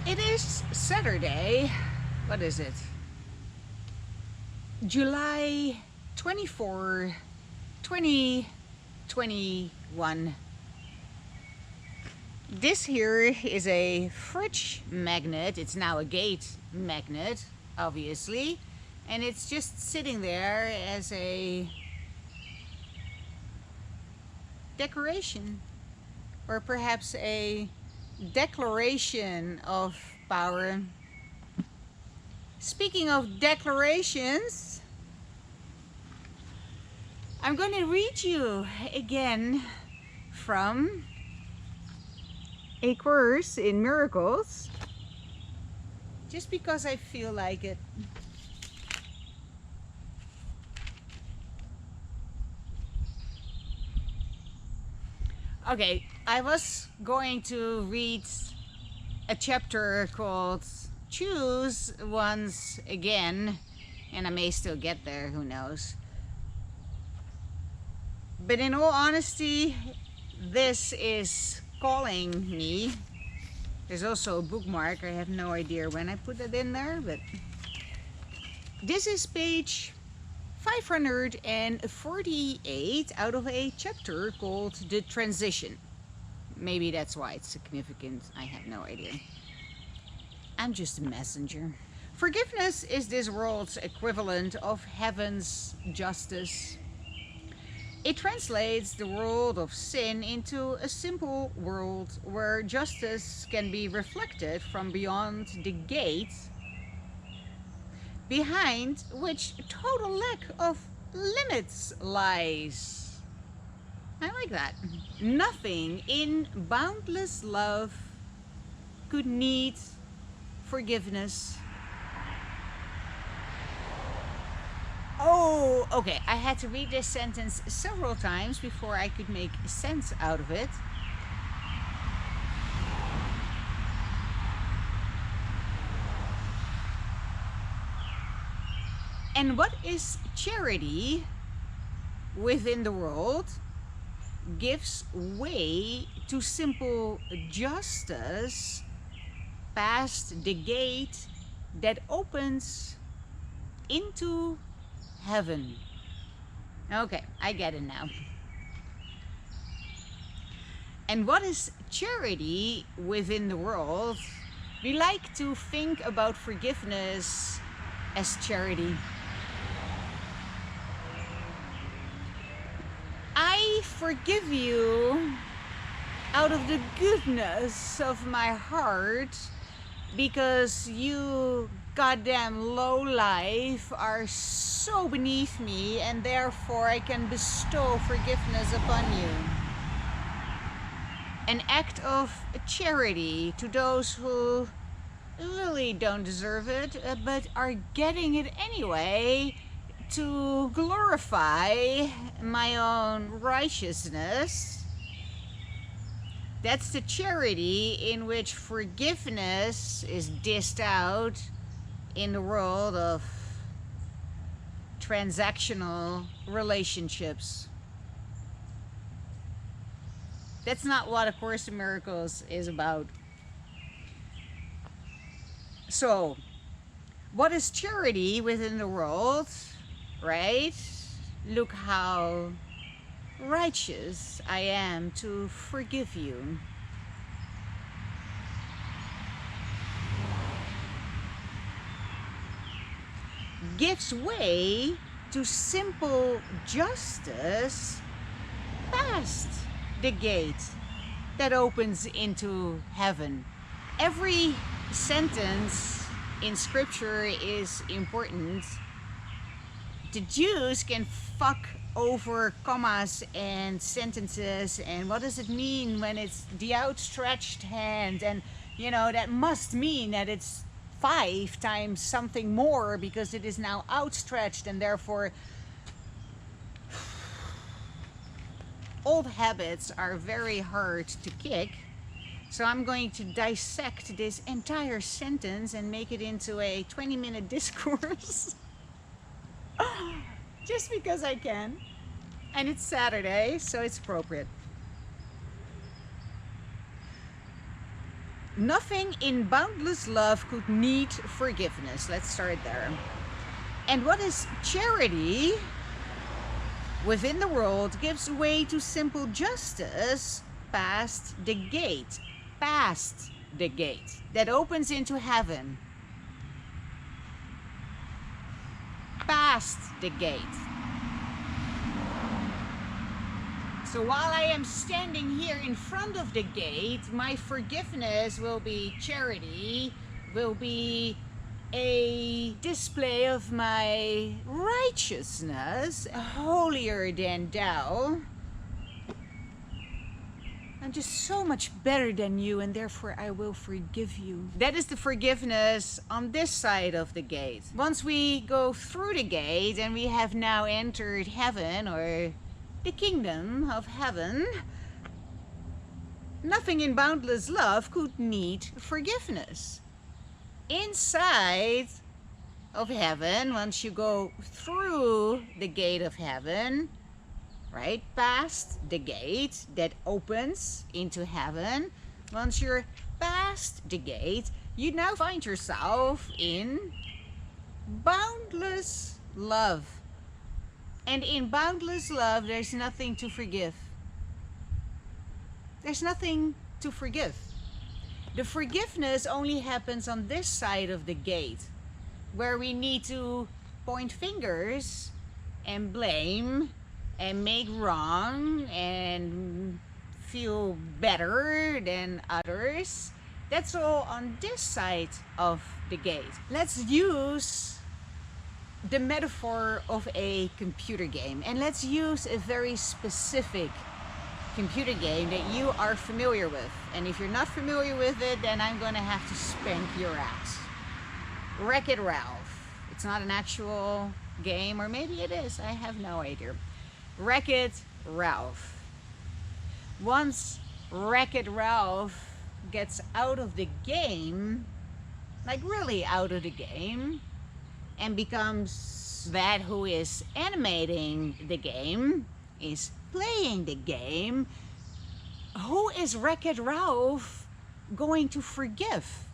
It is Saturday. What is it? July 24, 2021. This here is a fridge magnet. It's now a gate magnet, obviously. And it's just sitting there as a decoration. Or perhaps a declaration of power. Speaking of declarations, I'm going to read you again from A Course in Miracles, just because I feel like it. Okay, I was going to read a chapter called Choose Once Again, and I may still get there, who knows. But in all honesty, this is calling me. There's also a bookmark. I have no idea when I put it in there, but this is page 548 out of a chapter called The Transition. Maybe that's why it's significant. I have no idea. I'm just a messenger. Forgiveness is this world's equivalent of heaven's justice. It translates the world of sin into a simple world where justice can be reflected from beyond the gate, behind which total lack of limits lies. I like that. Nothing in boundless love could need forgiveness. Oh, okay. I had to read this sentence several times before I could make sense out of it. And what is charity within the world gives way to simple justice past the gate that opens into heaven. Okay, I get it now. And what is charity within the world? We like to think about forgiveness as charity. I forgive you out of the goodness of my heart because you goddamn lowlife are so beneath me, and therefore I can bestow forgiveness upon you. An act of charity to those who really don't deserve it, but are getting it anyway to glorify my own righteousness. That's the charity in which forgiveness is dished out in the world of transactional relationships. That's not what A Course in Miracles is about. So, what is charity within the world, right? Look how righteous I am to forgive you. Gives way to simple justice past the gate that opens into heaven. Every sentence in scripture is important. The Jews can fuck over commas and sentences, and what does it mean when it's the outstretched hand, and you know that must mean that it's 5 times something more because it is now outstretched, and therefore old habits are very hard to kick. So I'm going to dissect this entire sentence and make it into a 20-minute discourse. Just because I can. And it's Saturday, so it's appropriate. Nothing in boundless love could need forgiveness. Let's start there. And what is charity within the world gives way to simple justice past the gate. Past the gate that opens into heaven. Past the gate. So while I am standing here in front of the gate, my forgiveness will be charity, will be a display of my righteousness, holier than thou. I'm just so much better than you, and therefore I will forgive you. That is the forgiveness on this side of the gate. Once we go through the gate and we have now entered heaven, or the kingdom of heaven, nothing in boundless love could need forgiveness. Inside of heaven, once you go through the gate of heaven, right, past the gate that opens into heaven, once you're past the gate, you now find yourself in boundless love. And in boundless love, there's nothing to forgive. There's nothing to forgive. The forgiveness only happens on this side of the gate, where we need to point fingers and blame and make wrong and feel better than others. That's all on this side of the gate. Let's use the metaphor of a computer game, and let's use a very specific computer game that you are familiar with. And if you're not familiar with it, then I'm gonna have to spank your ass. Wreck-It Ralph. It's not an actual game, or maybe it is, I have no idea. Wreck-It Ralph. Once Wreck-It Ralph gets out of the game, like really out of the game, and becomes that who is animating the game, is playing the game, who is Wreck-It Ralph going to forgive?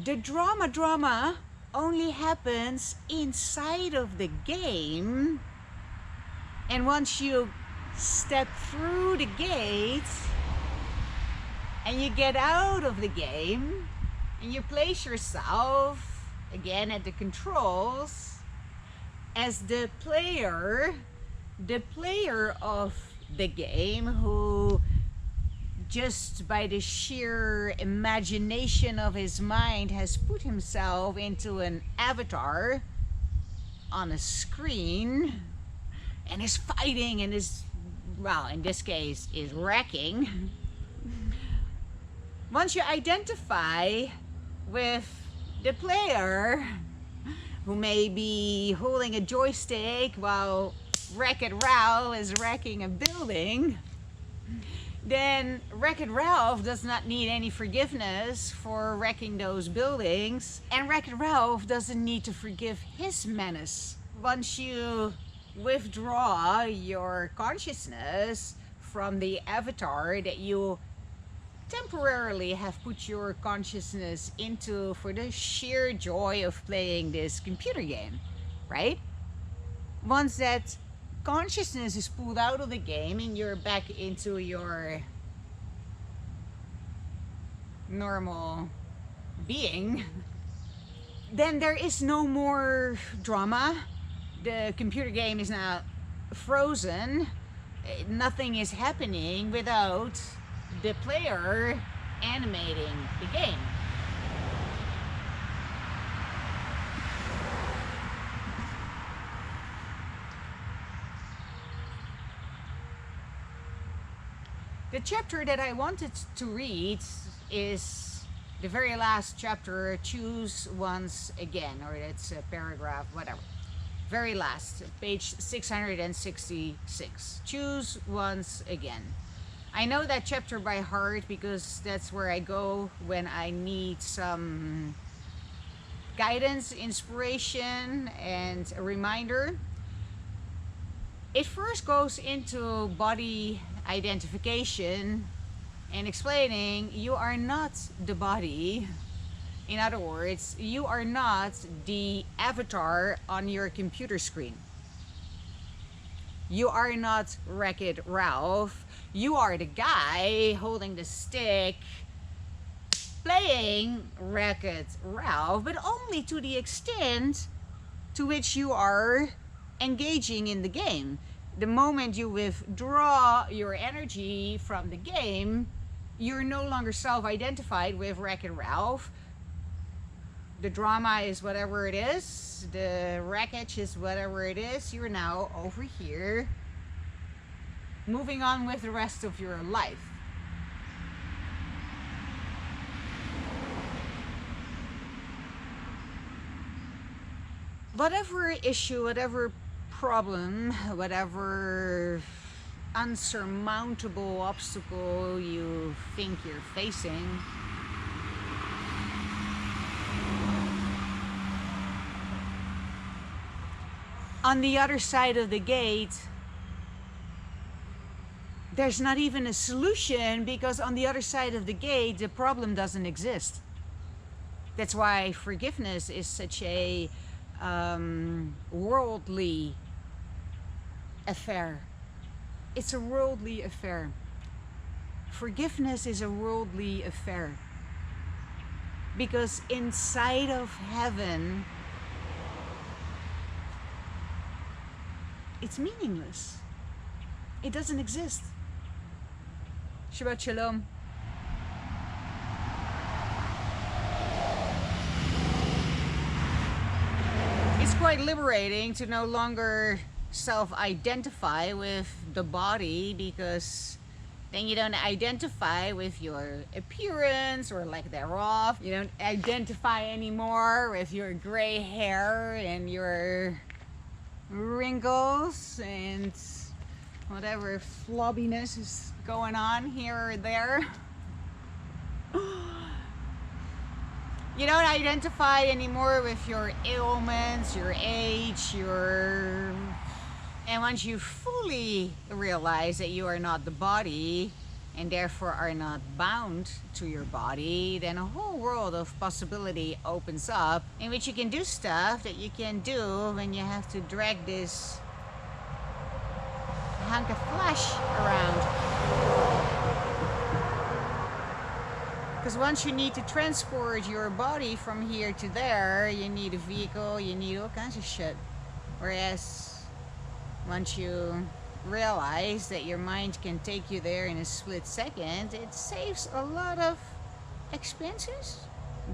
The drama only happens inside of the game, and once you step through the gate and you get out of the game and you place yourself again at the controls as the player of the game, who just by the sheer imagination of his mind has put himself into an avatar on a screen and is fighting and is, well, in this case, is wrecking. Once you identify with the player who may be holding a joystick while Wreck-It Ralph is wrecking a building, then Wreck-It Ralph does not need any forgiveness for wrecking those buildings, and Wreck-It Ralph doesn't need to forgive his menace. Once you withdraw your consciousness from the avatar that you temporarily have put your consciousness into for the sheer joy of playing this computer game, right? Once that consciousness is pulled out of the game and you're back into your normal being, then there is no more drama. The computer game is now frozen. Nothing is happening without the player animating the game. The chapter that I wanted to read is the very last chapter, Choose Once Again, or it's a paragraph, whatever. Very last, page 666. Choose Once Again. I know that chapter by heart because that's where I go when I need some guidance, inspiration, and a reminder. It first goes into body identification and explaining you are not the body. In other words, you are not the avatar on your computer screen. You are not Wreck-It Ralph. You are the guy holding the stick, playing Wreck-It Ralph, but only to the extent to which you are engaging in the game. The moment you withdraw your energy from the game, you're no longer self-identified with Wreck-It Ralph. The drama is whatever it is, the wreckage is whatever it is. You're now over here, moving on with the rest of your life. Whatever issue, whatever problem, whatever unsurmountable obstacle you think you're facing, on the other side of the gate, there's not even a solution, because on the other side of the gate, the problem doesn't exist. That's why forgiveness is such a worldly affair. It's a worldly affair. Forgiveness is a worldly affair. Because inside of heaven, it's meaningless. It doesn't exist. Shabbat Shalom. It's quite liberating to no longer self-identify with the body, because then you don't identify with your appearance or lack thereof. You don't identify anymore with your gray hair and your wrinkles and whatever flobbiness is going on here or there. You don't identify anymore with your ailments, your age, and once you fully realize that you are not the body and therefore are not bound to your body, then a whole world of possibility opens up in which you can do stuff that you can do when you have to drag this hunk of flesh around. Because once you need to transport your body from here to there, you need a vehicle, you need all kinds of shit. Whereas once you realize that your mind can take you there in a split second, it saves a lot of expenses,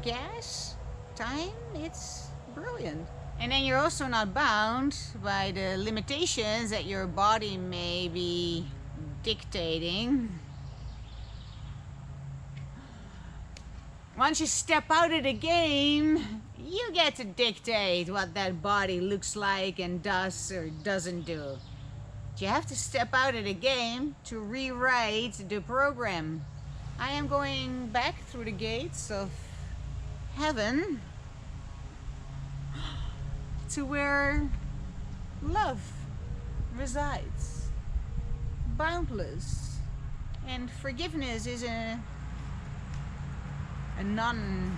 gas, time. It's brilliant. And then you're also not bound by the limitations that your body may be dictating. Once you step out of the game, you get to dictate what that body looks like and does or doesn't do. You have to step out of the game to rewrite the program. I am going back through the gates of heaven to where love resides, boundless, and forgiveness is a non-event.